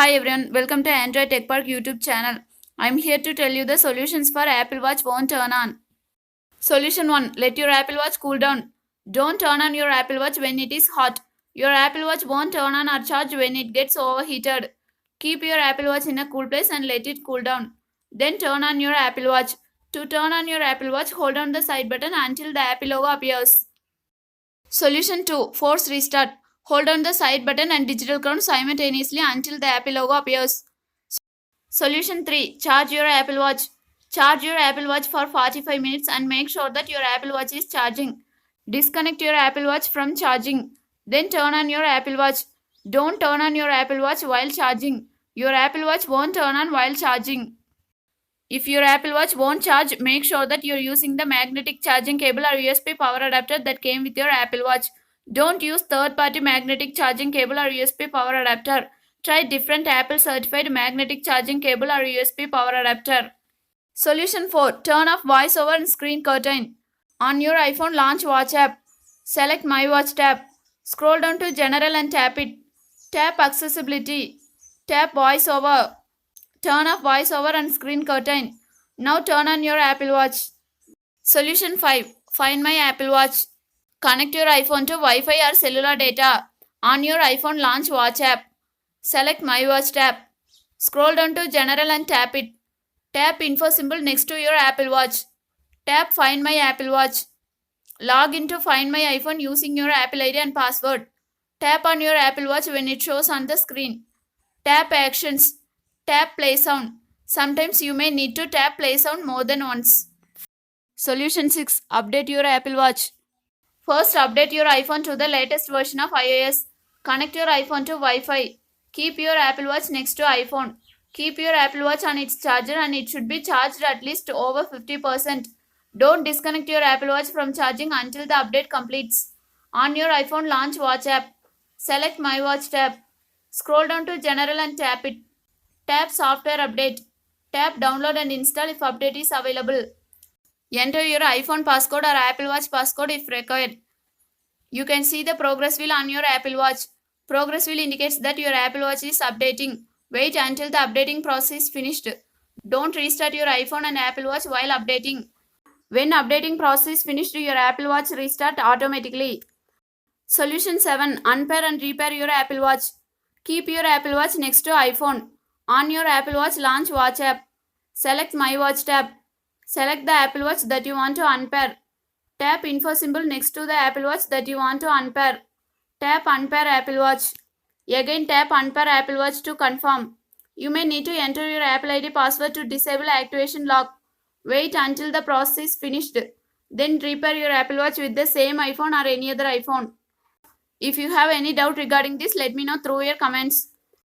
Hi everyone, welcome to Android Tech Park YouTube channel. I'm here to tell you the solutions for Apple Watch won't turn on. Solution 1. Let your Apple Watch cool down. Don't turn on your Apple Watch when it is hot. Your Apple Watch won't turn on or charge when it gets overheated. Keep your Apple Watch in a cool place and let it cool down. Then turn on your Apple Watch. To turn on your Apple Watch, hold on the side button until the Apple logo appears. Solution 2. Force restart. Hold on the side button and digital crown simultaneously until the Apple logo appears. Solution 3. Charge your Apple Watch. Charge your Apple Watch for 45 minutes and make sure that your Apple Watch is charging. Disconnect your Apple Watch from charging. Then turn on your Apple Watch. Don't turn on your Apple Watch while charging. Your Apple Watch won't turn on while charging. If your Apple Watch won't charge, make sure that you're using the magnetic charging cable or USB power adapter that came with your Apple Watch. Don't use third-party magnetic charging cable or USB power adapter. Try different Apple certified magnetic charging cable or USB power adapter. Solution 4. Turn off voiceover and screen curtain. On your iPhone, launch Watch app. Select My Watch tab. Scroll down to General and tap it. Tap Accessibility. Tap Voiceover. Turn off voiceover and screen curtain. Now turn on your Apple Watch. Solution 5. Find My Apple Watch. Connect your iPhone to Wi-Fi or cellular data. On your iPhone, launch Watch app. Select My Watch tab. Scroll down to General and tap it. Tap info symbol next to your Apple Watch. Tap Find My Apple Watch. Log into Find My iPhone using your Apple ID and password. Tap on your Apple Watch when it shows on the screen. Tap Actions. Tap Play Sound. Sometimes you may need to tap Play Sound more than once. Solution 6. Update your Apple Watch. First, update your iPhone to the latest version of iOS. Connect your iPhone to Wi-Fi. Keep your Apple Watch next to iPhone. Keep your Apple Watch on its charger and it should be charged at least over 50%. Don't disconnect your Apple Watch from charging until the update completes. On your iPhone, launch Watch app. Select My Watch tab. Scroll down to General and tap it. Tap Software Update. Tap Download and install if update is available. Enter your iPhone passcode or Apple Watch passcode if required. You can see the progress wheel on your Apple Watch. Progress wheel indicates that your Apple Watch is updating. Wait until the updating process is finished. Don't restart your iPhone and Apple Watch while updating. When updating process is finished, your Apple Watch restart automatically. Solution 7. Unpair and repair your Apple Watch. Keep your Apple Watch next to iPhone. On your Apple Watch, launch Watch app. Select My Watch tab. Select the Apple Watch that you want to unpair. Tap info symbol next to the Apple Watch that you want to unpair. Tap Unpair Apple Watch. Again tap Unpair Apple Watch to confirm. You may need to enter your Apple ID password to disable activation lock. Wait until the process is finished. Then repair your Apple Watch with the same iPhone or any other iPhone. If you have any doubt regarding this, let me know through your comments.